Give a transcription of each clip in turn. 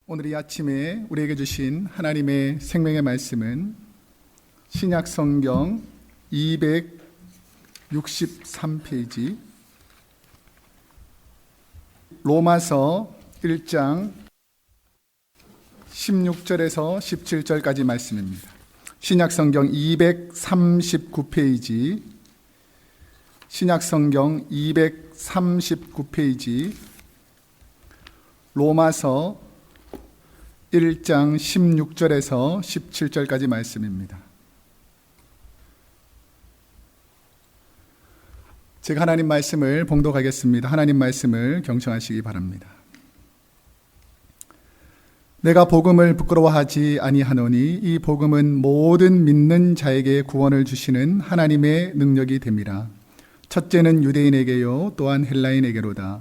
오늘 이 아침에 우리에게 주신 하나님의 생명의 말씀은 신약성경 263페이지 로마서 1장 16절에서 17절까지 말씀입니다. 신약성경 239페이지 신약성경 239페이지 로마서 1장 16절에서 17절까지 말씀입니다. 제가 하나님 말씀을 봉독하겠습니다. 하나님 말씀을 경청하시기 바랍니다. 내가 복음을 부끄러워하지 아니하노니 이 복음은 모든 믿는 자에게 구원을 주시는 하나님의 능력이 됨이라. 첫째는 유대인에게요 또한 헬라인에게로다.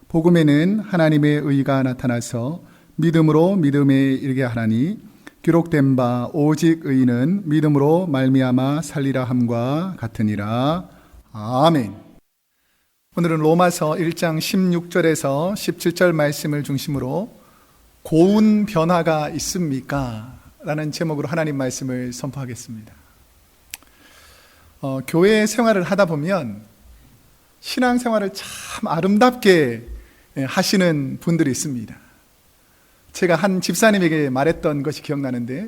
복음에는 하나님의 의가 나타나서 믿음으로 믿음에 이르게 하나니 기록된 바 오직 의인은 믿음으로 말미암아 살리라 함과 같으니라. 아멘. 오늘은 로마서 1장 16절에서 17절 말씀을 중심으로 고운 변화가 있습니까? 라는 제목으로 하나님 말씀을 선포하겠습니다. 교회 생활을 하다 보면 신앙생활을 참 아름답게 하시는 분들이 있습니다. 제가 한 집사님에게 말했던 것이 기억나는데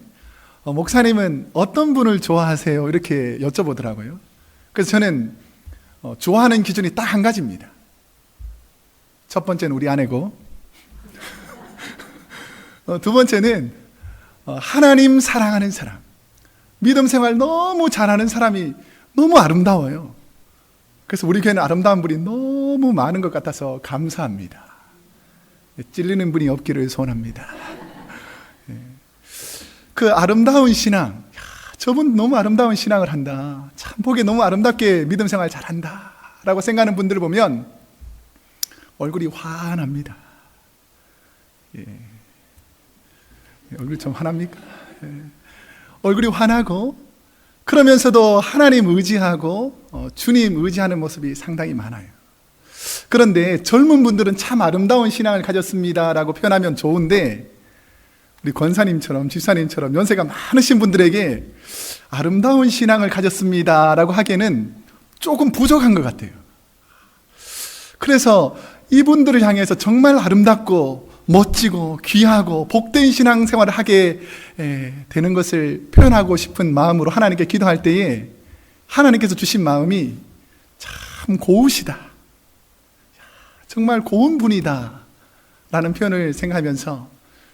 목사님은 어떤 분을 좋아하세요? 이렇게 여쭤보더라고요. 그래서 저는 좋아하는 기준이 딱 한 가지입니다. 첫 번째는 우리 아내고 두 번째는 하나님 사랑하는 사람, 믿음 생활 너무 잘하는 사람이 너무 아름다워요. 그래서 우리 교회는 아름다운 분이 너무 많은 것 같아서 감사합니다. 찔리는 분이 없기를 소원합니다. 그 아름다운 신앙, 저분 너무 아름다운 신앙을 한다, 참 보기에 너무 아름답게 믿음 생활 잘한다 라고 생각하는 분들을 보면 얼굴이 환합니다. 얼굴 좀 환합니까? 얼굴이 환하고 그러면서도 하나님 의지하고 주님 의지하는 모습이 상당히 많아요. 그런데 젊은 분들은 참 아름다운 신앙을 가졌습니다 라고 표현하면 좋은데 우리 권사님처럼 집사님처럼 연세가 많으신 분들에게 아름다운 신앙을 가졌습니다 라고 하기에는 조금 부족한 것 같아요. 그래서 이분들을 향해서 정말 아름답고 멋지고 귀하고 복된 신앙생활을 하게 되는 것을 표현하고 싶은 마음으로 하나님께 기도할 때에 하나님께서 주신 마음이 참 고우시다, 정말 고운 분이다 라는 표현을 생각하면서,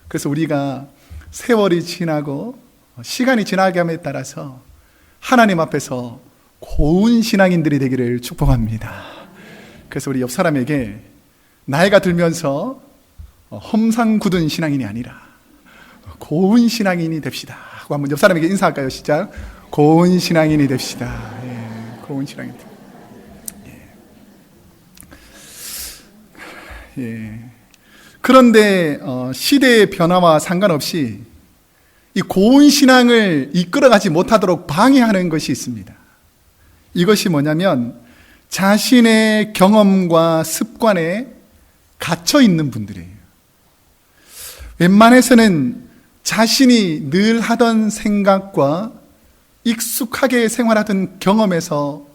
그래서 우리가 세월이 지나고 시간이 지나게 함에 따라서 하나님 앞에서 고운 신앙인들이 되기를 축복합니다. 그래서 우리 옆 사람에게 나이가 들면서 험상 굳은 신앙인이 아니라 고운 신앙인이 됩시다 하고 한번 옆 사람에게 인사할까요? 시작. 고운 신앙인이 됩시다. 고운 신앙인. 그런데 시대의 변화와 상관없이 이 고운 신앙을 이끌어가지 못하도록 방해하는 것이 있습니다. 이것이 뭐냐면 자신의 경험과 습관에 갇혀 있는 분들이에요. 웬만해서는 자신이 늘 하던 생각과 익숙하게 생활하던 경험에서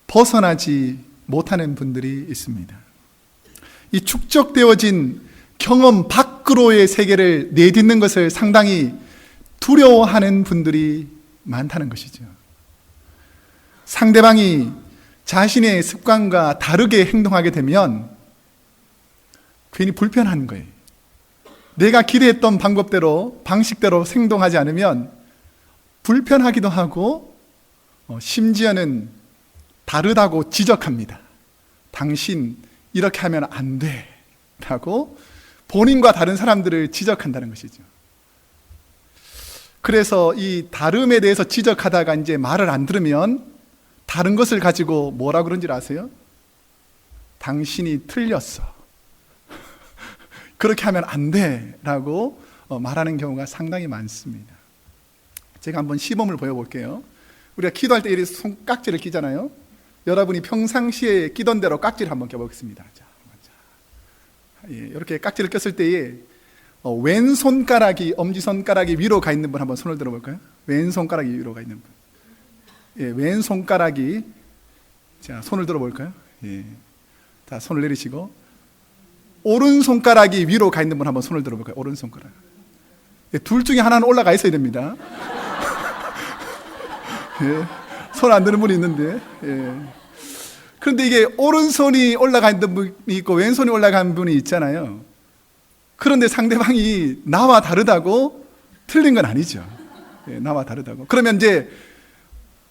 벗어나지 못하는 분들이 있습니다. 이 축적되어진 경험 밖으로의 세계를 내딛는 것을 상당히 두려워하는 분들이 많다는 것이죠. 상대방이 자신의 습관과 다르게 행동하게 되면 괜히 불편한 거예요. 내가 기대했던 방법대로, 방식대로 행동하지 않으면 불편하기도 하고 심지어는 다르다고 지적합니다. 당신 이렇게 하면 안 돼 라고 본인과 다른 사람들을 지적한다는 것이죠. 그래서 이 다름에 대해서 지적하다가 이제 말을 안 들으면 다른 것을 가지고 뭐라 그런지 아세요? 당신이 틀렸어. 그렇게 하면 안 돼 라고 말하는 경우가 상당히 많습니다. 제가 한번 시범을 보여볼게요. 우리가 기도할 때 이렇게 손깍지를 끼잖아요. 여러분이 평상시에 끼던 대로 깍지를 한번 껴보겠습니다. 자, 이렇게 깍지를 꼈을 때에 왼손가락이, 엄지손가락이 위로 가 있는 분 한번 손을 들어볼까요? 왼손가락이 위로 가 있는 분. 예, 왼손가락이, 자, 손을 들어볼까요? 예. 자, 손을 내리시고, 오른손가락이 위로 가 있는 분 한번 손을 들어볼까요? 오른손가락. 예, 둘 중에 하나는 올라가 있어야 됩니다. 예, 손 안 드는 분이 있는데, 예. 그런데 이게 오른손이 올라가 있는 분이 있고 왼손이 올라간 분이 있잖아요. 그런데 상대방이 나와 다르다고 틀린 건 아니죠. 예, 나와 다르다고. 그러면 이제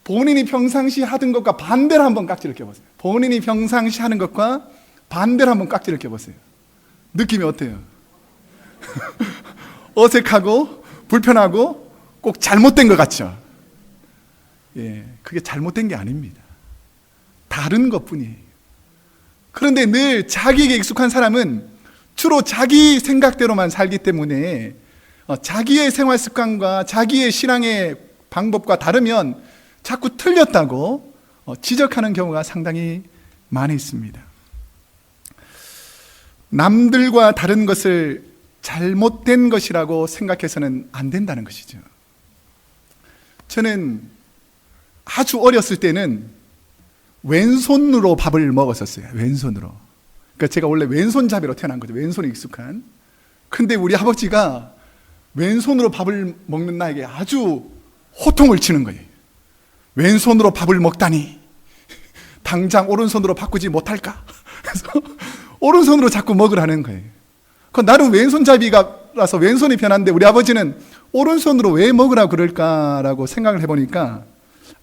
본인이 평상시 하던 것과 반대로 한번 깍지를 껴보세요. 본인이 평상시 하는 것과 반대로 한번 깍지를 껴보세요. 느낌이 어때요? 어색하고 불편하고 꼭 잘못된 것 같죠? 예, 그게 잘못된 게 아닙니다. 다른 것뿐이에요. 그런데 늘 자기에게 익숙한 사람은 주로 자기 생각대로만 살기 때문에 자기의 생활 습관과 자기의 신앙의 방법과 다르면 자꾸 틀렸다고 지적하는 경우가 상당히 많이 있습니다. 남들과 다른 것을 잘못된 것이라고 생각해서는 안 된다는 것이죠. 저는 아주 어렸을 때는 왼손으로 밥을 먹었었어요. 왼손으로. 그러니까 제가 원래 왼손잡이로 태어난 거죠. 왼손이 익숙한. 근데 우리 아버지가 왼손으로 밥을 먹는 나에게 아주 호통을 치는 거예요. 왼손으로 밥을 먹다니 당장 오른손으로 바꾸지 못할까? 그래서 오른손으로 자꾸 먹으라는 거예요. 나는 왼손잡이라서 왼손이 편한데 우리 아버지는 오른손으로 왜 먹으라고 그럴까라고 생각을 해보니까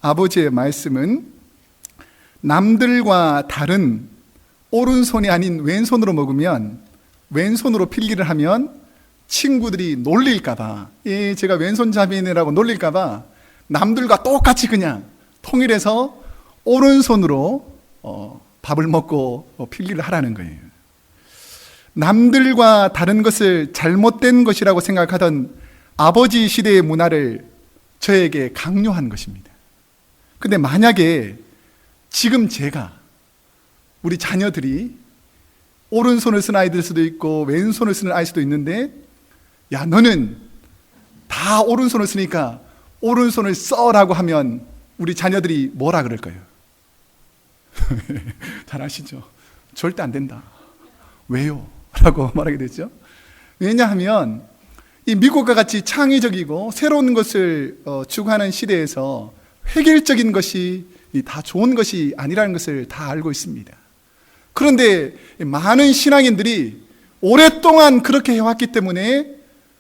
아버지의 말씀은 남들과 다른 오른손이 아닌 왼손으로 먹으면, 왼손으로 필기를 하면 친구들이 놀릴까봐, 제가 왼손잡이네라고 놀릴까봐 남들과 똑같이 그냥 통일해서 오른손으로 밥을 먹고 필기를 하라는 거예요. 남들과 다른 것을 잘못된 것이라고 생각하던 아버지 시대의 문화를 저에게 강요한 것입니다. 근데 만약에 지금 제가, 우리 자녀들이 오른손을 쓰는 아이들 수도 있고 왼손을 쓰는 아이일 수도 있는데, 야, 너는 다 오른손을 쓰니까 오른손을 써라고 하면 우리 자녀들이 뭐라 그럴까요? 잘 아시죠? 절대 안 된다. 왜요? 라고 말하게 되죠. 왜냐하면 이 미국과 같이 창의적이고 새로운 것을 추구하는 시대에서 획일적인 것이 다 좋은 것이 아니라는 것을 다 알고 있습니다. 그런데 많은 신앙인들이 오랫동안 그렇게 해왔기 때문에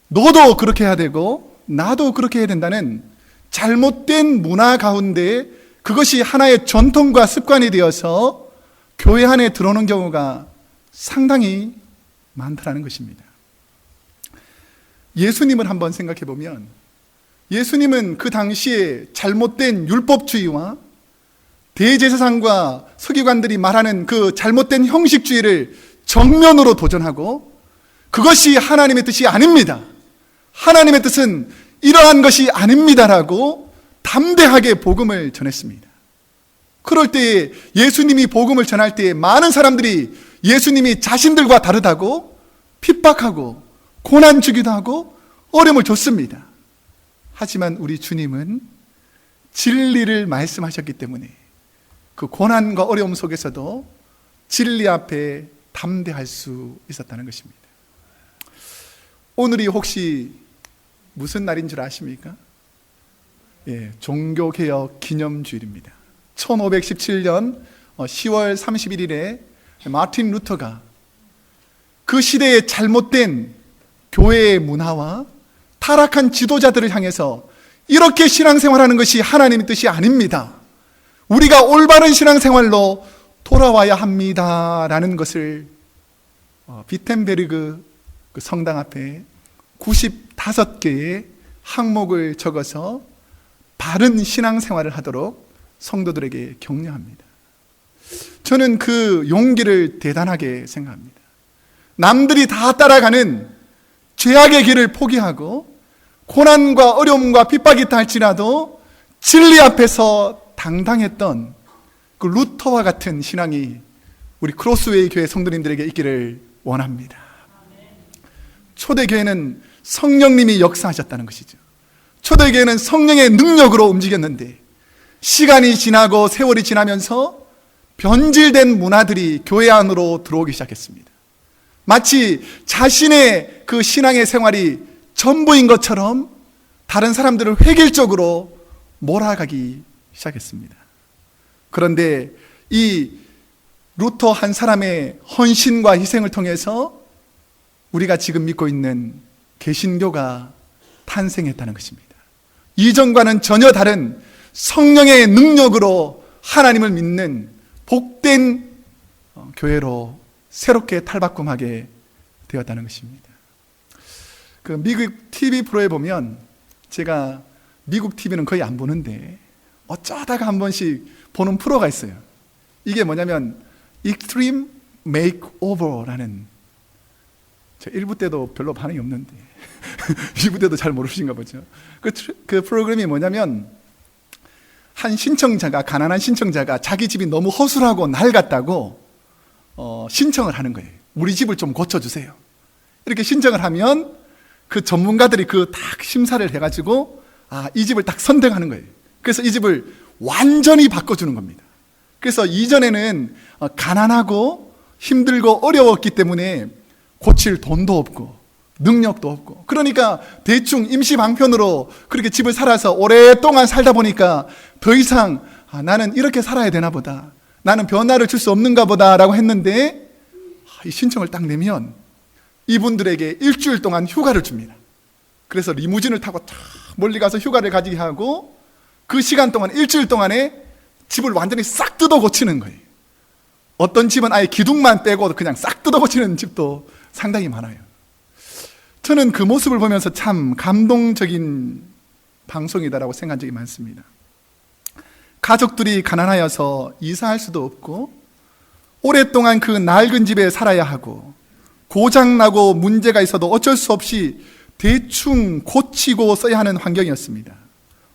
너도 그렇게 해야 되고 나도 그렇게 해야 된다는 잘못된 문화 가운데 그것이 하나의 전통과 습관이 되어서 교회 안에 들어오는 경우가 상당히 많다는 것입니다. 예수님을 한번 생각해 보면, 예수님은 그 당시에 잘못된 율법주의와 대제사장과 서기관들이 말하는 그 잘못된 형식주의를 정면으로 도전하고, 그것이 하나님의 뜻이 아닙니다, 하나님의 뜻은 이러한 것이 아닙니다라고 담대하게 복음을 전했습니다. 그럴 때에 예수님이 복음을 전할 때에 많은 사람들이 예수님이 자신들과 다르다고 핍박하고 고난 주기도 하고 어려움을 줬습니다. 하지만 우리 주님은 진리를 말씀하셨기 때문에 그 고난과 어려움 속에서도 진리 앞에 담대할 수 있었다는 것입니다. 오늘이 혹시 무슨 날인 줄 아십니까? 예, 종교개혁 기념주일입니다. 1517년 10월 31일에 마틴 루터가 그 시대의 잘못된 교회의 문화와 타락한 지도자들을 향해서 이렇게 신앙생활하는 것이 하나님의 뜻이 아닙니다, 우리가 올바른 신앙생활로 돌아와야 합니다라는 것을 비텐베르그 그 성당 앞에 95개의 항목을 적어서 바른 신앙생활을 하도록 성도들에게 격려합니다. 저는 그 용기를 대단하게 생각합니다. 남들이 다 따라가는 죄악의 길을 포기하고 고난과 어려움과 핍박이 있다 할지라도 진리 앞에서 당당했던 그 루터와 같은 신앙이 우리 크로스웨이 교회 성도님들에게 있기를 원합니다. 초대교회는 성령님이 역사하셨다는 것이죠. 초대교회는 성령의 능력으로 움직였는데 시간이 지나고 세월이 지나면서 변질된 문화들이 교회 안으로 들어오기 시작했습니다. 마치 자신의 그 신앙의 생활이 전부인 것처럼 다른 사람들을 획일적으로 몰아가기 시작했습니다. 그런데 이 루터 한 사람의 헌신과 희생을 통해서 우리가 지금 믿고 있는 개신교가 탄생했다는 것입니다. 이전과는 전혀 다른 성령의 능력으로 하나님을 믿는 복된 교회로 새롭게 탈바꿈하게 되었다는 것입니다. 그 미국 TV 프로에 보면, 제가 미국 TV는 거의 안 보는데 어쩌다가 한 번씩 보는 프로가 있어요. 이게 뭐냐면 Extreme Makeover라는, 저 1부 때도 별로 반응이 없는데 2부 때도 잘 모르신가 보죠. 그 프로그램이 뭐냐면, 한 신청자가, 가난한 신청자가 자기 집이 너무 허술하고 낡았다고 신청을 하는 거예요. 우리 집을 좀 고쳐주세요. 이렇게 신청을 하면 그 전문가들이 그 딱 심사를 해가지고 이 집을 딱 선택하는 거예요. 그래서 이 집을 완전히 바꿔주는 겁니다. 그래서 이전에는 가난하고 힘들고 어려웠기 때문에 고칠 돈도 없고 능력도 없고, 그러니까 대충 임시 방편으로 그렇게 집을 살아서 오랫동안 살다 보니까 더 이상 나는 이렇게 살아야 되나 보다, 나는 변화를 줄 수 없는가 보다 라고 했는데, 이 신청을 딱 내면 이분들에게 일주일 동안 휴가를 줍니다. 그래서 리무진을 타고 탁 멀리 가서 휴가를 가지게 하고, 그 시간 동안, 일주일 동안에 집을 완전히 싹 뜯어 고치는 거예요. 어떤 집은 아예 기둥만 빼고 그냥 싹 뜯어 고치는 집도 상당히 많아요. 저는 그 모습을 보면서 참 감동적인 방송이다라고 생각한 적이 많습니다. 가족들이 가난하여서 이사할 수도 없고, 오랫동안 그 낡은 집에 살아야 하고, 고장나고 문제가 있어도 어쩔 수 없이 대충 고치고 써야 하는 환경이었습니다.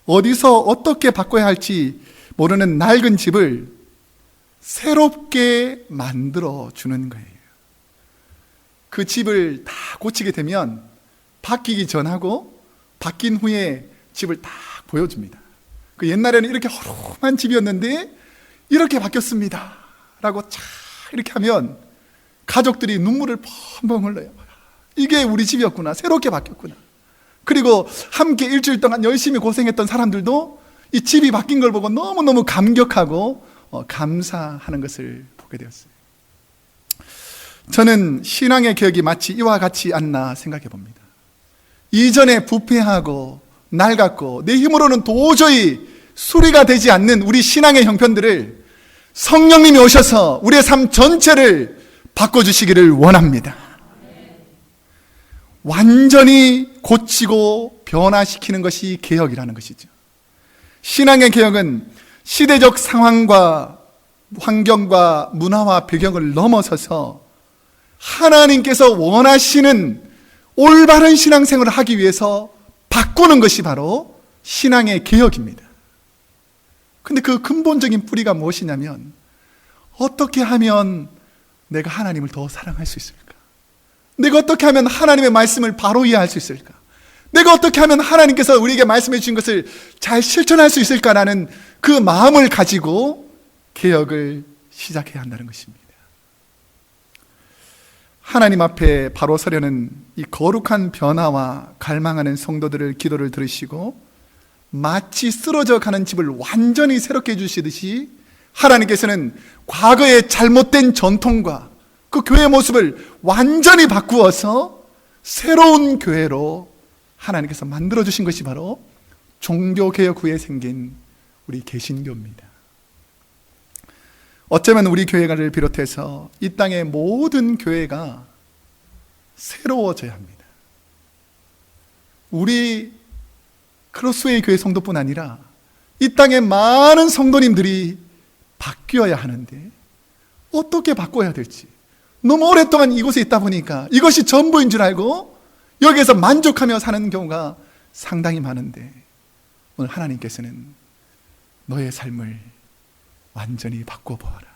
어디서 어떻게 바꿔야 할지 모르는 낡은 집을 새롭게 만들어 주는 거예요. 그 집을 다 고치게 되면 바뀌기 전하고 바뀐 후에 집을 다 보여줍니다. 그 옛날에는 이렇게 허름한 집이었는데 이렇게 바뀌었습니다 라고 쫙 이렇게 하면 가족들이 눈물을 펑펑 흘려요. 이게 우리 집이었구나, 새롭게 바뀌었구나. 그리고 함께 일주일 동안 열심히 고생했던 사람들도 이 집이 바뀐 걸 보고 너무너무 감격하고 감사하는 것을 보게 되었어요. 저는 신앙의 개혁이 마치 이와 같지 않나 생각해 봅니다. 이전에 부패하고 낡았고 내 힘으로는 도저히 수리가 되지 않는 우리 신앙의 형편들을 성령님이 오셔서 우리의 삶 전체를 바꿔주시기를 원합니다. 완전히 고치고 변화시키는 것이 개혁이라는 것이죠. 신앙의 개혁은 시대적 상황과 환경과 문화와 배경을 넘어서서 하나님께서 원하시는 올바른 신앙생활을 하기 위해서 바꾸는 것이 바로 신앙의 개혁입니다. 근데 그 근본적인 뿌리가 무엇이냐면, 어떻게 하면 내가 하나님을 더 사랑할 수 있을까? 내가 어떻게 하면 하나님의 말씀을 바로 이해할 수 있을까? 내가 어떻게 하면 하나님께서 우리에게 말씀해 주신 것을 잘 실천할 수 있을까라는 그 마음을 가지고 개혁을 시작해야 한다는 것입니다. 하나님 앞에 바로 서려는 이 거룩한 변화와 갈망하는 성도들을 기도를 들으시고, 마치 쓰러져 가는 집을 완전히 새롭게 해주시듯이 하나님께서는 과거의 잘못된 전통과 그 교회의 모습을 완전히 바꾸어서 새로운 교회로 하나님께서 만들어주신 것이 바로 종교개혁 후에 생긴 우리 개신교입니다. 어쩌면 우리 교회를 비롯해서 이 땅의 모든 교회가 새로워져야 합니다. 우리 크로스웨이 교회 성도뿐 아니라 이 땅의 많은 성도님들이 바뀌어야 하는데 어떻게 바꿔야 될지, 너무 오랫동안 이곳에 있다 보니까 이것이 전부인 줄 알고 여기에서 만족하며 사는 경우가 상당히 많은데, 오늘 하나님께서는 너의 삶을 완전히 바꿔보아라.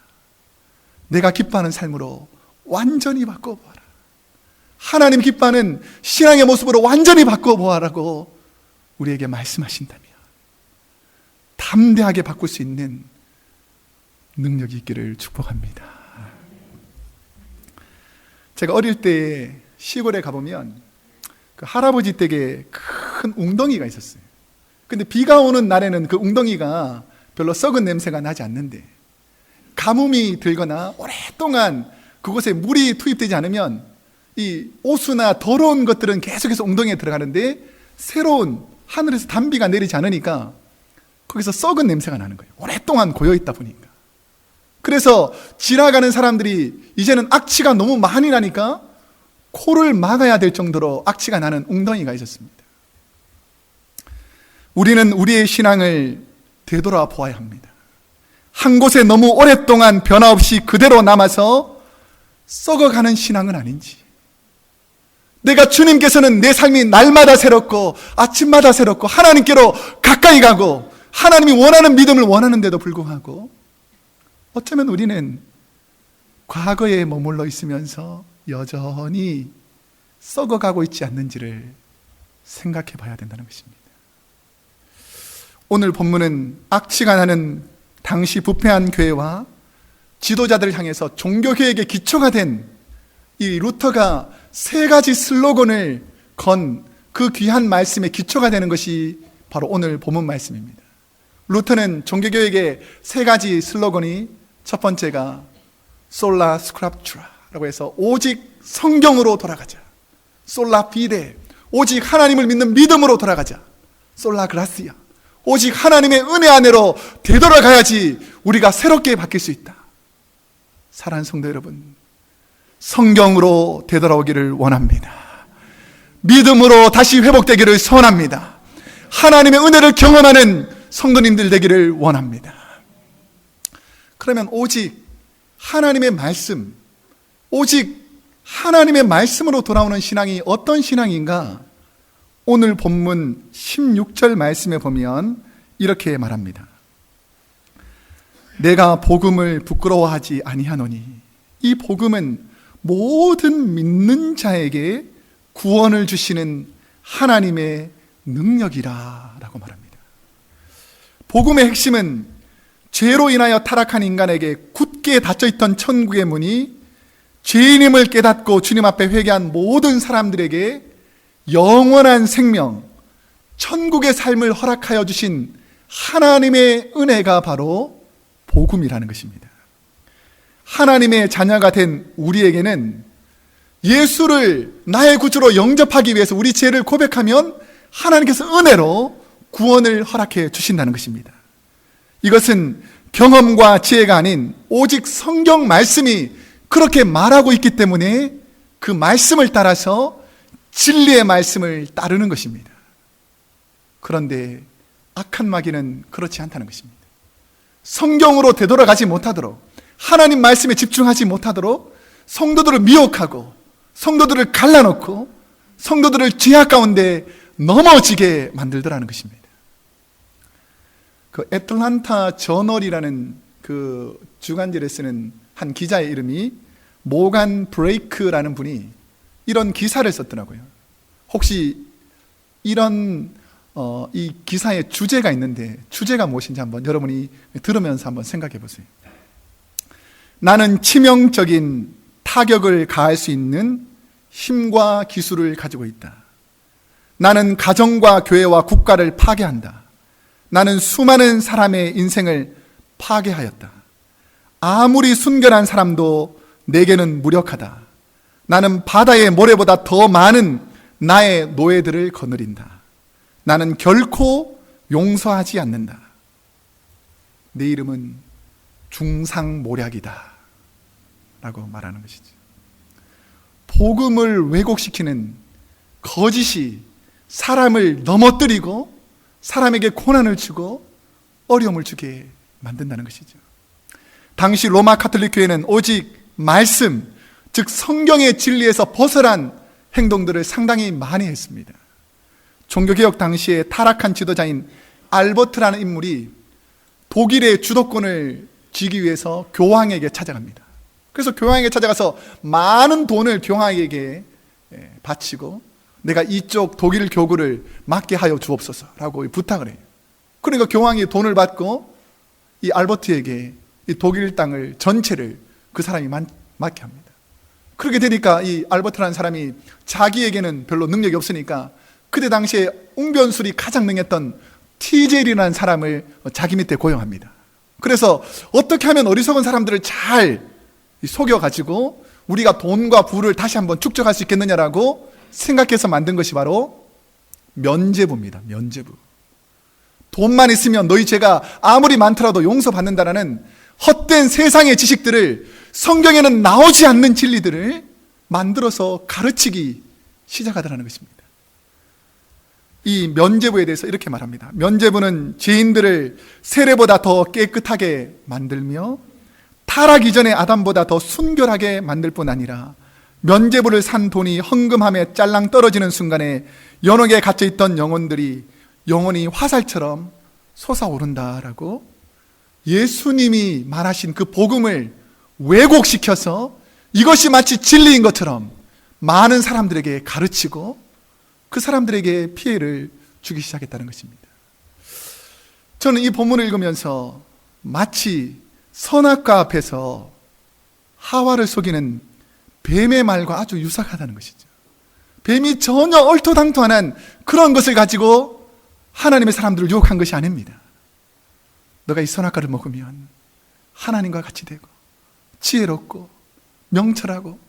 내가 기뻐하는 삶으로 완전히 바꿔보아라. 하나님 기뻐하는 신앙의 모습으로 완전히 바꿔보아라고 우리에게 말씀하신다면 담대하게 바꿀 수 있는 능력이 있기를 축복합니다. 제가 어릴 때 시골에 가보면 그 할아버지 댁에 큰 웅덩이가 있었어요. 근데 비가 오는 날에는 그 웅덩이가 별로 썩은 냄새가 나지 않는데 가뭄이 들거나 오랫동안 그곳에 물이 투입되지 않으면 이 오수나 더러운 것들은 계속해서 웅덩이에 들어가는데 새로운 하늘에서 단비가 내리지 않으니까 거기서 썩은 냄새가 나는 거예요. 오랫동안 고여있다 보니까. 그래서 지나가는 사람들이 이제는 악취가 너무 많이 나니까 코를 막아야 될 정도로 악취가 나는 웅덩이가 있었습니다. 우리는 우리의 신앙을 되돌아 보아야 합니다. 한 곳에 너무 오랫동안 변화 없이 그대로 남아서 썩어가는 신앙은 아닌지, 내가 주님께서는 내 삶이 날마다 새롭고 아침마다 새롭고 하나님께로 가까이 가고 하나님이 원하는 믿음을 원하는데도 불구하고 어쩌면 우리는 과거에 머물러 있으면서 여전히 썩어가고 있지 않는지를 생각해 봐야 된다는 것입니다. 오늘 본문은 악취가 나는 당시 부패한 교회와 지도자들을 향해서 종교개혁의 기초가 된 이 루터가 3가지 슬로건을 건 그 귀한 말씀의 기초가 되는 것이 바로 오늘 본문 말씀입니다. 루터는 종교개혁의 3가지 슬로건이 첫 번째가 솔라 스크립투라라고 해서 오직 성경으로 돌아가자, 솔라 피데 오직 하나님을 믿는 믿음으로 돌아가자, 솔라 그라시아 오직 하나님의 은혜 안으로 되돌아가야지 우리가 새롭게 바뀔 수 있다. 사랑하는 성도 여러분, 성경으로 되돌아오기를 원합니다. 믿음으로 다시 회복되기를 소원합니다. 하나님의 은혜를 경험하는 성도님들 되기를 원합니다. 그러면 오직 하나님의 말씀, 오직 하나님의 말씀으로 돌아오는 신앙이 어떤 신앙인가? 오늘 본문 16절 말씀에 보면 이렇게 말합니다. 내가 복음을 부끄러워하지 아니하노니, 이 복음은 모든 믿는 자에게 구원을 주시는 하나님의 능력이라 라고 말합니다. 복음의 핵심은 죄로 인하여 타락한 인간에게 굳게 닫혀있던 천국의 문이 죄인임을 깨닫고 주님 앞에 회개한 모든 사람들에게 영원한 생명, 천국의 삶을 허락하여 주신 하나님의 은혜가 바로 복음이라는 것입니다. 하나님의 자녀가 된 우리에게는 예수를 나의 구주로 영접하기 위해서 우리 죄를 고백하면 하나님께서 은혜로 구원을 허락해 주신다는 것입니다. 이것은 경험과 지혜가 아닌 오직 성경 말씀이 그렇게 말하고 있기 때문에 그 말씀을 따라서 진리의 말씀을 따르는 것입니다. 그런데 악한 마귀는 그렇지 않다는 것입니다. 성경으로 되돌아가지 못하도록, 하나님 말씀에 집중하지 못하도록 성도들을 미혹하고 성도들을 갈라놓고 성도들을 죄악 가운데 넘어지게 만들더라는 것입니다. 그 애틀란타 저널이라는 그 주간지를 쓰는 한 기자의 이름이 모간 브레이크라는 분이 이런 기사를 썼더라고요. 혹시 이런 이 기사의 주제가 있는데 주제가 무엇인지 한번 여러분이 들으면서 한번 생각해 보세요. 나는 치명적인 타격을 가할 수 있는 힘과 기술을 가지고 있다. 나는 가정과 교회와 국가를 파괴한다. 나는 수많은 사람의 인생을 파괴하였다. 아무리 순결한 사람도 내게는 무력하다. 나는 바다의 모래보다 더 많은 나의 노예들을 거느린다. 나는 결코 용서하지 않는다. 내 이름은 중상모략이다 라고 말하는 것이죠. 복음을 왜곡시키는 거짓이 사람을 넘어뜨리고 사람에게 고난을 주고 어려움을 주게 만든다는 것이죠. 당시 로마 가톨릭 교회는 오직 말씀, 즉 성경의 진리에서 벗어난 행동들을 상당히 많이 했습니다. 종교개혁 당시에 타락한 지도자인 알버트라는 인물이 독일의 주도권을 쥐기 위해서 교황에게 찾아갑니다. 그래서 교황에게 찾아가서 많은 돈을 교황에게 바치고 내가 이쪽 독일 교구를 맡게 하여 주옵소서라고 부탁을 해요. 그러니까 교황이 돈을 받고 이 알버트에게 이 독일 땅을 전체를 그 사람이 맡게 합니다. 그렇게 되니까 이 알버트라는 사람이 자기에게는 별로 능력이 없으니까 그때 당시에 웅변술이 가장 능했던 티젤이라는 사람을 자기 밑에 고용합니다. 그래서 어떻게 하면 어리석은 사람들을 잘 속여가지고 우리가 돈과 부를 다시 한번 축적할 수 있겠느냐라고 생각해서 만든 것이 바로 면죄부입니다. 면죄부. 돈만 있으면 너희 죄가 아무리 많더라도 용서받는다라는 헛된 세상의 지식들을, 성경에는 나오지 않는 진리들을 만들어서 가르치기 시작하더라는 것입니다. 이 면죄부에 대해서 이렇게 말합니다. 면죄부는 죄인들을 세례보다 더 깨끗하게 만들며 타락 이전의 아담보다 더 순결하게 만들 뿐 아니라 면죄부를 산 돈이 헌금함에 짤랑 떨어지는 순간에 연옥에 갇혀있던 영혼들이 영혼이 화살처럼 솟아오른다라고 예수님이 말하신 그 복음을 왜곡시켜서 이것이 마치 진리인 것처럼 많은 사람들에게 가르치고 그 사람들에게 피해를 주기 시작했다는 것입니다. 저는 이 본문을 읽으면서 마치 선악과 앞에서 하와를 속이는 뱀의 말과 아주 유사하다는 것이죠. 뱀이 전혀 얼토당토하는 그런 것을 가지고 하나님의 사람들을 유혹한 것이 아닙니다. 너가 이 선악과를 먹으면 하나님과 같이 되고 지혜롭고 명철하고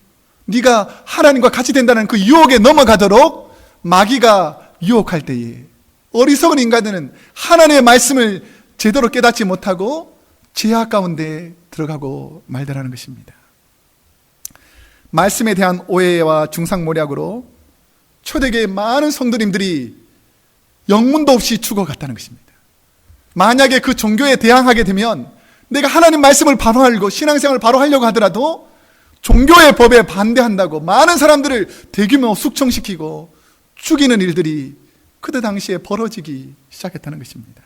네가 하나님과 같이 된다는 그 유혹에 넘어가도록 마귀가 유혹할 때에 어리석은 인간들은 하나님의 말씀을 제대로 깨닫지 못하고 죄악 가운데 들어가고 말더라는 것입니다. 말씀에 대한 오해와 중상모략으로 초대교회의 많은 성도님들이 영문도 없이 죽어갔다는 것입니다. 만약에 그 종교에 대항하게 되면 내가 하나님 말씀을 바로 알고 신앙생활을 바로 하려고 하더라도 종교의 법에 반대한다고 많은 사람들을 대규모 숙청시키고 죽이는 일들이 그때 당시에 벌어지기 시작했다는 것입니다.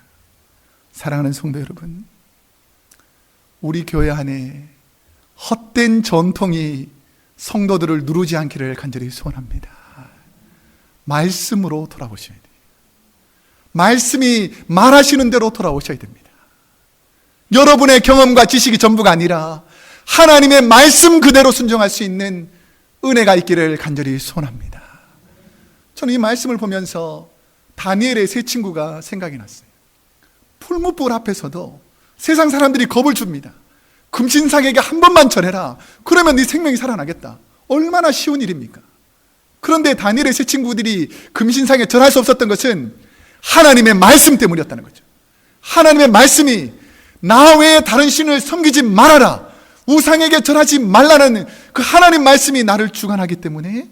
사랑하는 성도 여러분, 우리 교회 안에 헛된 전통이 성도들을 누르지 않기를 간절히 소원합니다. 말씀으로 돌아오셔야 돼요. 말씀이 말하시는 대로 돌아오셔야 됩니다. 여러분의 경험과 지식이 전부가 아니라 하나님의 말씀 그대로 순종할 수 있는 은혜가 있기를 간절히 소원합니다. 저는 이 말씀을 보면서 다니엘의 세 친구가 생각이 났어요. 풀무불 앞에서도 세상 사람들이 겁을 줍니다. 금신상에게 한 번만 전해라. 그러면 네 생명이 살아나겠다. 얼마나 쉬운 일입니까? 그런데 다니엘의 세 친구들이 금신상에 전할 수 없었던 것은 하나님의 말씀 때문이었다는 거죠. 하나님의 말씀이 나 외에 다른 신을 섬기지 말아라, 우상에게 절하지 말라는 그 하나님 말씀이 나를 주관하기 때문에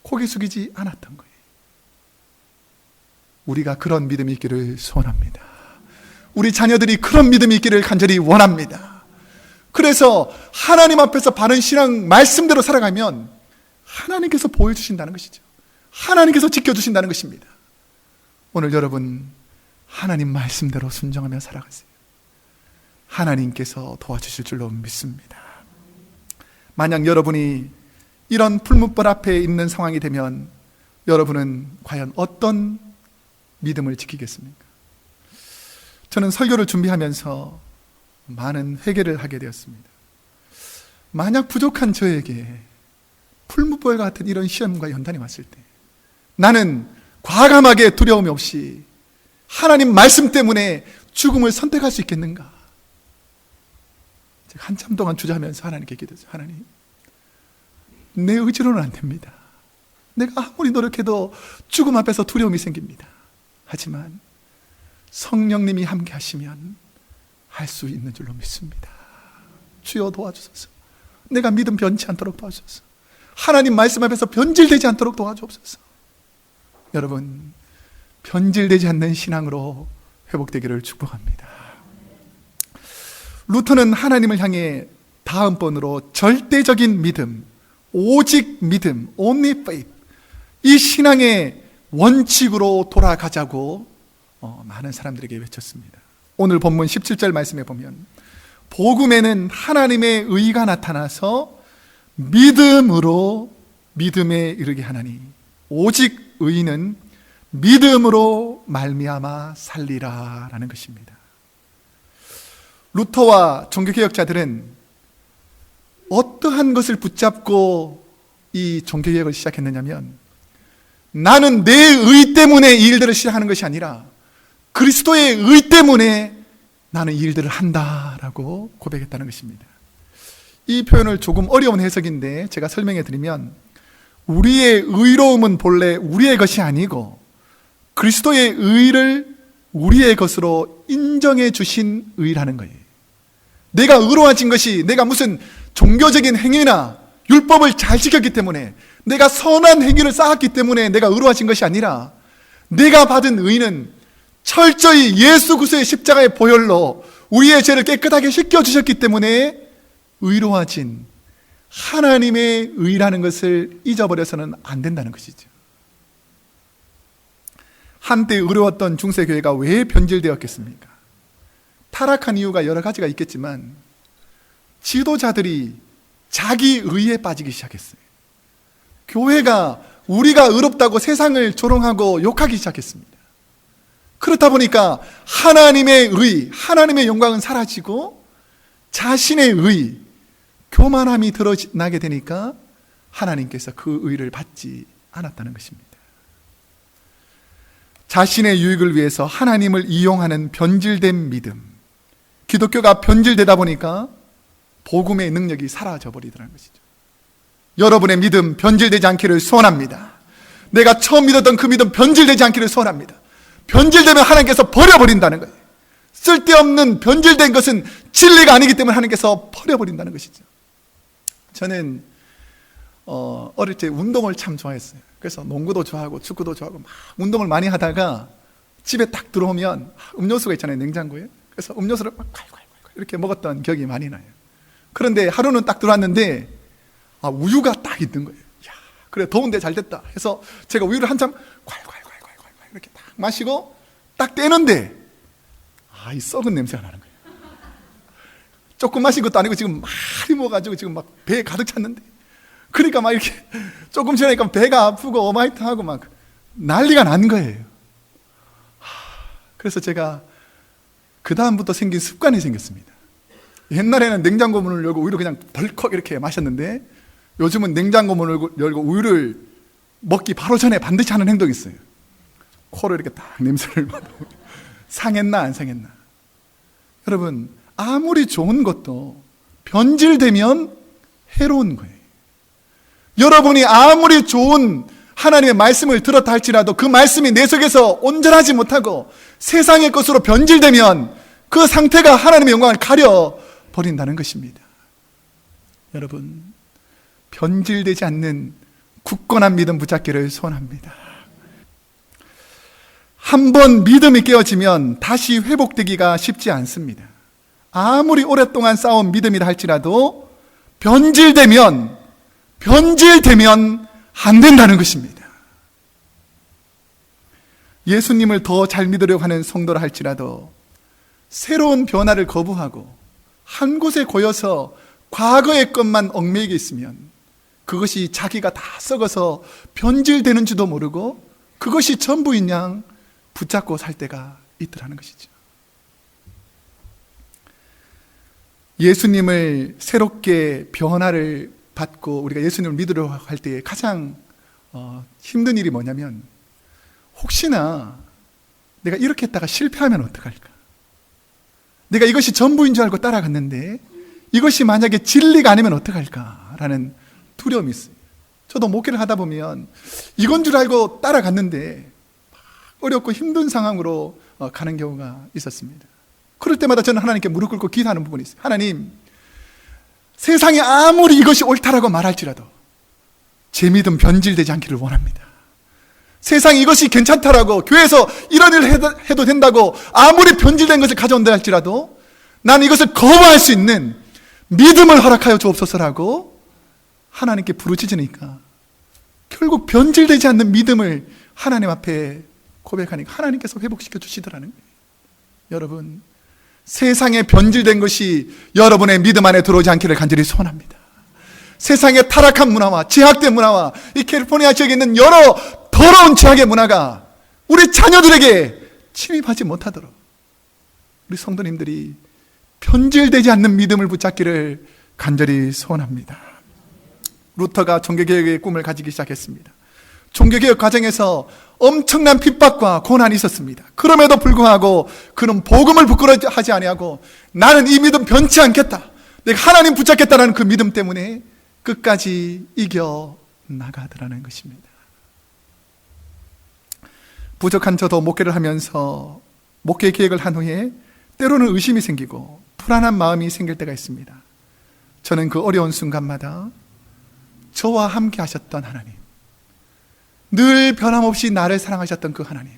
고개 숙이지 않았던 거예요. 우리가 그런 믿음이 있기를 소원합니다. 우리 자녀들이 그런 믿음이 있기를 간절히 원합니다. 그래서 하나님 앞에서 바른 신앙 말씀대로 살아가면 하나님께서 보여주신다는 것이죠. 하나님께서 지켜주신다는 것입니다. 오늘 여러분 하나님 말씀대로 순종하며 살아가세요. 하나님께서 도와주실 줄로 믿습니다. 만약 여러분이 이런 풀무불 앞에 있는 상황이 되면 여러분은 과연 어떤 믿음을 지키겠습니까? 저는 설교를 준비하면서 많은 회개를 하게 되었습니다. 만약 부족한 저에게 풀무불과 같은 이런 시험과 연단이 왔을 때 나는 과감하게 두려움이 없이 하나님 말씀 때문에 죽음을 선택할 수 있겠는가? 제가 한참 동안 주저하면서 하나님께 기도했어요. 하나님, 내 의지로는 안 됩니다. 내가 아무리 노력해도 죽음 앞에서 두려움이 생깁니다. 하지만 성령님이 함께 하시면 할 수 있는 줄로 믿습니다. 주여 도와주소서. 내가 믿음 변치 않도록 도와주소서. 하나님 말씀 앞에서 변질되지 않도록 도와주옵소서. 여러분, 변질되지 않는 신앙으로 회복되기를 축복합니다. 루터는 하나님을 향해 다음번으로 절대적인 믿음, 오직 믿음, only faith, 이 신앙의 원칙으로 돌아가자고 많은 사람들에게 외쳤습니다. 오늘 본문 17절 말씀에 보면 복음에는 하나님의 의가 나타나서 믿음으로 믿음에 이르게 하나니 오직 의인은 믿음으로 말미암아 살리라 라는 것입니다. 루터와 종교개혁자들은 어떠한 것을 붙잡고 이 종교개혁을 시작했느냐면, 나는 내 의 때문에 이 일들을 시작하는 것이 아니라 그리스도의 의 때문에 나는 이 일들을 한다라고 고백했다는 것입니다. 이 표현을 조금 어려운 해석인데 제가 설명해 드리면, 우리의 의로움은 본래 우리의 것이 아니고 그리스도의 의를 우리의 것으로 인정해 주신 의라는 거예요. 내가 의로워진 것이 내가 무슨 종교적인 행위나 율법을 잘 지켰기 때문에, 내가 선한 행위를 쌓았기 때문에 내가 의로워진 것이 아니라, 내가 받은 의는 철저히 예수 그리스도의 십자가의 보혈로 우리의 죄를 깨끗하게 씻겨주셨기 때문에 의로워진 하나님의 의라는 것을 잊어버려서는 안 된다는 것이죠. 한때 의로웠던 중세교회가 왜 변질되었겠습니까? 타락한 이유가 여러 가지가 있겠지만, 지도자들이 자기 의에 빠지기 시작했어요. 교회가 우리가 의롭다고 세상을 조롱하고 욕하기 시작했습니다. 그렇다 보니까 하나님의 의, 하나님의 영광은 사라지고 자신의 의, 교만함이 드러나게 되니까 하나님께서 그 의를 받지 않았다는 것입니다. 자신의 유익을 위해서 하나님을 이용하는 변질된 믿음, 기독교가 변질되다 보니까 복음의 능력이 사라져 버리더라는 것이죠. 여러분의 믿음 변질되지 않기를 소원합니다. 내가 처음 믿었던 그 믿음 변질되지 않기를 소원합니다. 변질되면 하나님께서 버려버린다는 거예요. 쓸데없는 변질된 것은 진리가 아니기 때문에 하나님께서 버려버린다는 것이죠. 저는 어릴 때 운동을 참 좋아했어요. 그래서 농구도 좋아하고 축구도 좋아하고 막 운동을 많이 하다가 집에 딱 들어오면 음료수가 있잖아요, 냉장고에. 그래서 음료수를 막 이렇게 먹었던 기억이 많이 나요. 그런데 하루는 딱 들어왔는데 우유가 딱 있는 거예요. 야, 그래 더운데 잘 됐다 해서 제가 우유를 한참 이렇게 딱 마시고 딱 떼는데 이 썩은 냄새가 나는 거예요. 조금 마신 것도 아니고 지금 많이 먹어가지고 지금 막 배에 가득 찼는데, 그러니까 막 이렇게 조금 지나니까 배가 아프고 어마이트하고 막 난리가 난 거예요. 그래서 제가 그 다음부터 생긴 습관이 생겼습니다. 옛날에는 냉장고 문을 열고 우유를 그냥 벌컥 이렇게 마셨는데, 요즘은 냉장고 문을 열고 우유를 먹기 바로 전에 반드시 하는 행동이 있어요. 코로 이렇게 딱 냄새를 맡아보고 상했나 안 상했나. 여러분, 아무리 좋은 것도 변질되면 해로운 거예요. 여러분이 아무리 좋은 하나님의 말씀을 들었다 할지라도 그 말씀이 내 속에서 온전하지 못하고 세상의 것으로 변질되면 그 상태가 하나님의 영광을 가려버린다는 것입니다. 여러분, 변질되지 않는 굳건한 믿음 붙잡기를 소원합니다. 한번 믿음이 깨어지면 다시 회복되기가 쉽지 않습니다. 아무리 오랫동안 쌓아온 믿음이라 할지라도 변질되면 안 된다는 것입니다. 예수님을 더 잘 믿으려고 하는 성도라 할지라도 새로운 변화를 거부하고 한 곳에 고여서 과거의 것만 얽매이게 있으면 그것이 자기가 다 썩어서 변질되는지도 모르고 그것이 전부인 양 붙잡고 살 때가 있더라는 것이죠. 예수님을 새롭게 변화를 받고 우리가 예수님을 믿으려 할 때 가장 힘든 일이 뭐냐면, 혹시나 내가 이렇게 했다가 실패하면 어떡할까? 내가 이것이 전부인 줄 알고 따라갔는데 이것이 만약에 진리가 아니면 어떡할까? 라는 두려움이 있어요. 저도 목회를 하다 보면 이건 줄 알고 따라갔는데 어렵고 힘든 상황으로 가는 경우가 있었습니다. 그럴 때마다 저는 하나님께 무릎 꿇고 기도하는 부분이 있어요. 하나님, 세상에 아무리 이것이 옳다라고 말할지라도 제 믿음 변질되지 않기를 원합니다. 세상이 이것이 괜찮다라고, 교회에서 이런 일을 해도 된다고 아무리 변질된 것을 가져온다 할지라도 나는 이것을 거부할 수 있는 믿음을 허락하여 주옵소서라고 하나님께 부르짖으니까 결국 변질되지 않는 믿음을 하나님 앞에 고백하니까 하나님께서 회복시켜 주시더라는 거예요. 여러분, 세상에 변질된 것이 여러분의 믿음 안에 들어오지 않기를 간절히 소원합니다. 세상의 타락한 문화와 제약된 문화와 이 캘리포니아 지역에 있는 여러 더러운 제약의 문화가 우리 자녀들에게 침입하지 못하도록 우리 성도님들이 변질되지 않는 믿음을 붙잡기를 간절히 소원합니다. 루터가 종교개혁의 꿈을 가지기 시작했습니다. 종교개혁 과정에서 엄청난 핍박과 고난이 있었습니다. 그럼에도 불구하고 그는 복음을 부끄러워하지 아니하고 나는 이 믿음 변치 않겠다, 내가 하나님 붙잡겠다라는 그 믿음 때문에 끝까지 이겨나가더라는 것입니다. 부족한 저도 목회를 하면서 목회 계획을 한 후에 때로는 의심이 생기고 불안한 마음이 생길 때가 있습니다. 저는 그 어려운 순간마다 저와 함께 하셨던 하나님, 늘 변함없이 나를 사랑하셨던 그 하나님,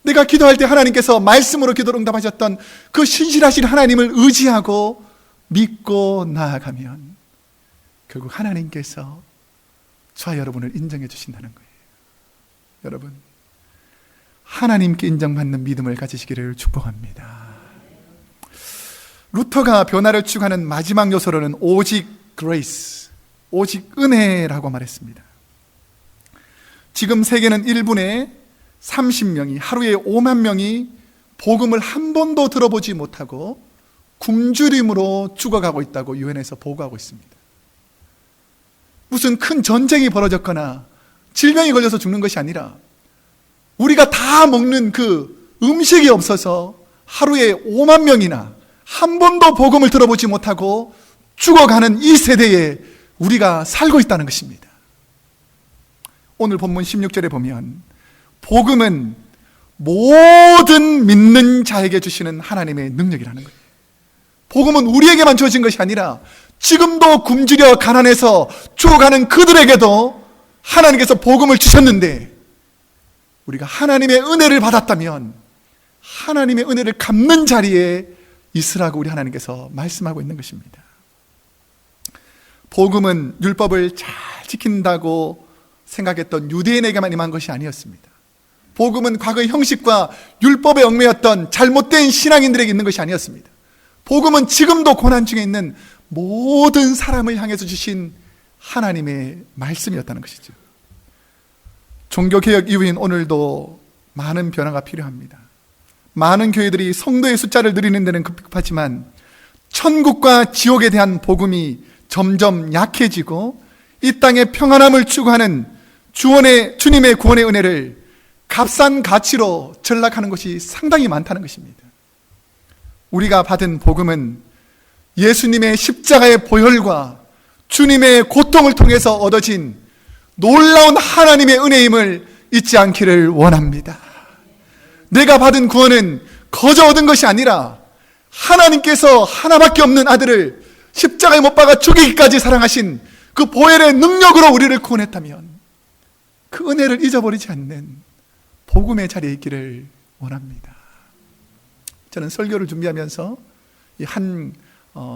내가 기도할 때 하나님께서 말씀으로 기도를 응답하셨던 그 신실하신 하나님을 의지하고 믿고 나아가면 결국 하나님께서 저와 여러분을 인정해 주신다는 거예요. 여러분, 하나님께 인정받는 믿음을 가지시기를 축복합니다. 루터가 변화를 추구하는 마지막 요소로는 오직 grace, 오직 은혜라고 말했습니다. 지금 세계는 1분에 30명이, 하루에 5만 명이 복음을 한 번도 들어보지 못하고 굶주림으로 죽어가고 있다고 유엔에서 보고하고 있습니다. 무슨 큰 전쟁이 벌어졌거나 질병이 걸려서 죽는 것이 아니라 우리가 다 먹는 그 음식이 없어서 하루에 5만 명이나 한 번도 복음을 들어보지 못하고 죽어가는 이 세대에 우리가 살고 있다는 것입니다. 오늘 본문 16절에 보면 복음은 모든 믿는 자에게 주시는 하나님의 능력이라는 거예요. 복음은 우리에게만 주어진 것이 아니라 지금도 굶주려 가난해서 죽어가는 그들에게도 하나님께서 복음을 주셨는데 우리가 하나님의 은혜를 받았다면 하나님의 은혜를 갚는 자리에 있으라고 우리 하나님께서 말씀하고 있는 것입니다. 복음은 율법을 잘 지킨다고 생각했던 유대인에게만 임한 것이 아니었습니다. 복음은 과거의 형식과 율법에 얽매였던 잘못된 신앙인들에게 있는 것이 아니었습니다. 복음은 지금도 고난 중에 있는 모든 사람을 향해서 주신 하나님의 말씀이었다는 것이죠. 종교개혁 이후인 오늘도 많은 변화가 필요합니다. 많은 교회들이 성도의 숫자를 늘리는 데는 급하지만 천국과 지옥에 대한 복음이 점점 약해지고 이 땅의 평안함을 추구하는 주님의 구원의 은혜를 값싼 가치로 전락하는 것이 상당히 많다는 것입니다. 우리가 받은 복음은 예수님의 십자가의 보혈과 주님의 고통을 통해서 얻어진 놀라운 하나님의 은혜임을 잊지 않기를 원합니다. 내가 받은 구원은 거저 얻은 것이 아니라 하나님께서 하나밖에 없는 아들을 십자가에 못 박아 죽이기까지 사랑하신 그 보혈의 능력으로 우리를 구원했다면 그 은혜를 잊어버리지 않는 복음의 자리에 있기를 원합니다. 저는 설교를 준비하면서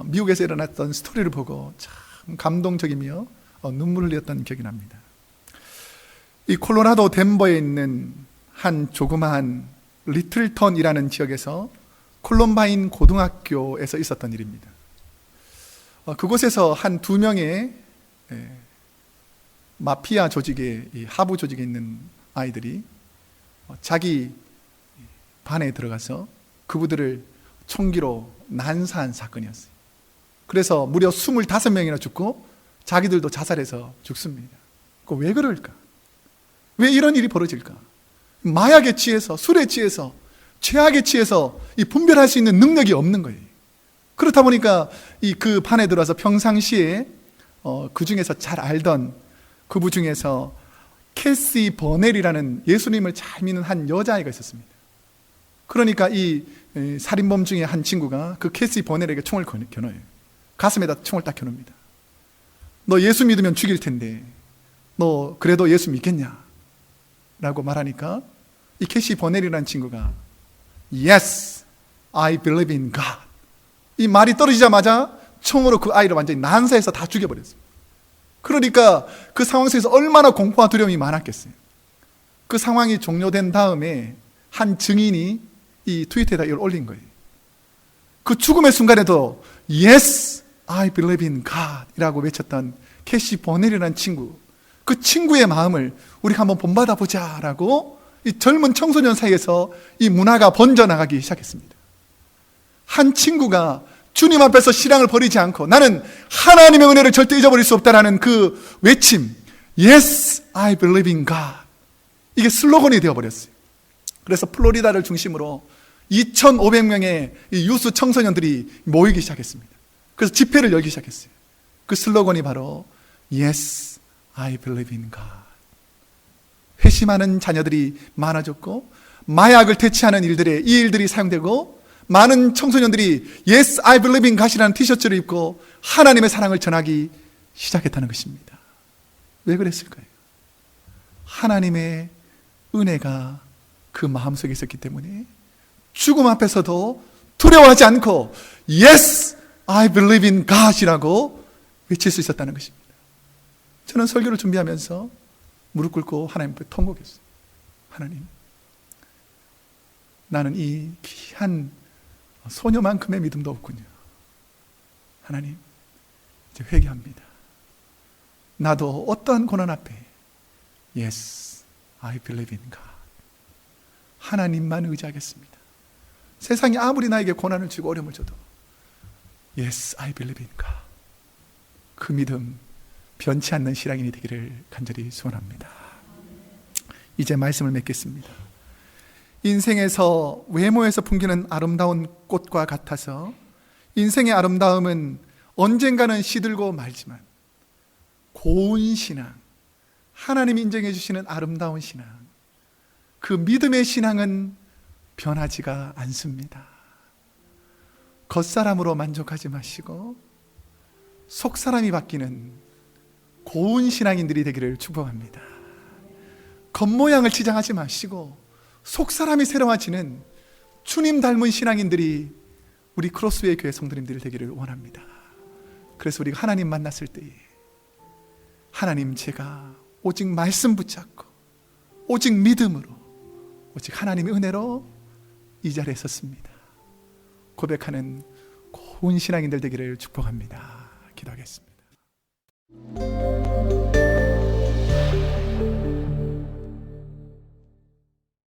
미국에서 일어났던 스토리를 보고 참 감동적이며 눈물을 흘렸던 기억이 납니다. 이 콜로라도 덴버에 있는 한 조그마한 리틀턴이라는 지역에서 콜럼바인 고등학교에서 있었던 일입니다. 그곳에서 한 2명의 마피아 조직의 하부 조직에 있는 아이들이 자기 반에 들어가서 그분들을 총기로 난사한 사건이었어요. 그래서 무려 25명이나 죽고 자기들도 자살해서 죽습니다. 왜 그럴까? 왜 이런 일이 벌어질까? 마약에 취해서, 술에 취해서, 죄악에 취해서 분별할 수 있는 능력이 없는 거예요. 그렇다 보니까 그 반에 들어와서 평상시에 그 중에서 잘 알던 그분 중에서 캐시 버넬이라는 예수님을 잘 믿는 한 여자아이가 있었습니다. 그러니까 이 살인범 중에 한 친구가 그 캐시 버넬에게 총을 겨눠요. 가슴에다 총을 딱 겨눕니다. 너 예수 믿으면 죽일 텐데 너 그래도 예수 믿겠냐? 라고 말하니까 이 캐시 버넬이라는 친구가 Yes, I believe in God. 이 말이 떨어지자마자 총으로 그 아이를 완전히 난사해서 다 죽여버렸어요. 그러니까 그 상황 속에서 얼마나 공포와 두려움이 많았겠어요. 그 상황이 종료된 다음에 한 증인이 이 트위터에다 이걸 올린 거예요. 그 죽음의 순간에도 Yes, I believe in God 이라고 외쳤던 캐시 버넬이라는 친구, 그 친구의 마음을 우리가 한번 본받아 보자라고 이 젊은 청소년 사이에서 이 문화가 번져나가기 시작했습니다. 한 친구가 주님 앞에서 신앙을 버리지 않고 나는 하나님의 은혜를 절대 잊어버릴 수 없다라는 그 외침, Yes, I believe in God, 이게 슬로건이 되어버렸어요. 그래서 플로리다를 중심으로 2,500명의 유스 청소년들이 모이기 시작했습니다. 그래서 집회를 열기 시작했어요. 그 슬로건이 바로 Yes, I believe in God. 회심하는 자녀들이 많아졌고 마약을 퇴치하는 일들에 이 일들이 사용되고 많은 청소년들이 Yes, I believe in God이라는 티셔츠를 입고 하나님의 사랑을 전하기 시작했다는 것입니다. 왜 그랬을까요? 하나님의 은혜가 그 마음속에 있었기 때문에 죽음 앞에서도 두려워하지 않고 Yes, I believe in God이라고 외칠 수 있었다는 것입니다. 저는 설교를 준비하면서 무릎 꿇고 하나님 앞에 통곡했어요. 하나님, 나는 이 귀한 소녀만큼의 믿음도 없군요. 하나님, 이제 회개합니다. 나도 어떠한 고난 앞에 Yes, I believe in God, 하나님만 의지하겠습니다. 세상이 아무리 나에게 고난을 주고 어려움을 줘도 Yes, I believe in God, 그 믿음 변치 않는 신앙인이 되기를 간절히 소원합니다. 이제 말씀을 맺겠습니다. 인생에서 외모에서 풍기는 아름다운 꽃과 같아서 인생의 아름다움은 언젠가는 시들고 말지만 고운 신앙, 하나님이 인정해 주시는 아름다운 신앙, 그 믿음의 신앙은 변하지가 않습니다. 겉사람으로 만족하지 마시고 속사람이 바뀌는 고운 신앙인들이 되기를 축복합니다. 겉모양을 치장하지 마시고 속사람이 새로워지는 주님 닮은 신앙인들이 우리 크로스웨이 교회 성도님들이 되기를 원합니다. 그래서 우리가 하나님 만났을 때에 하나님, 제가 오직 말씀 붙잡고 오직 믿음으로 오직 하나님의 은혜로 이 자리에 섰습니다 고백하는 고운 신앙인들 되기를 축복합니다. 기도하겠습니다.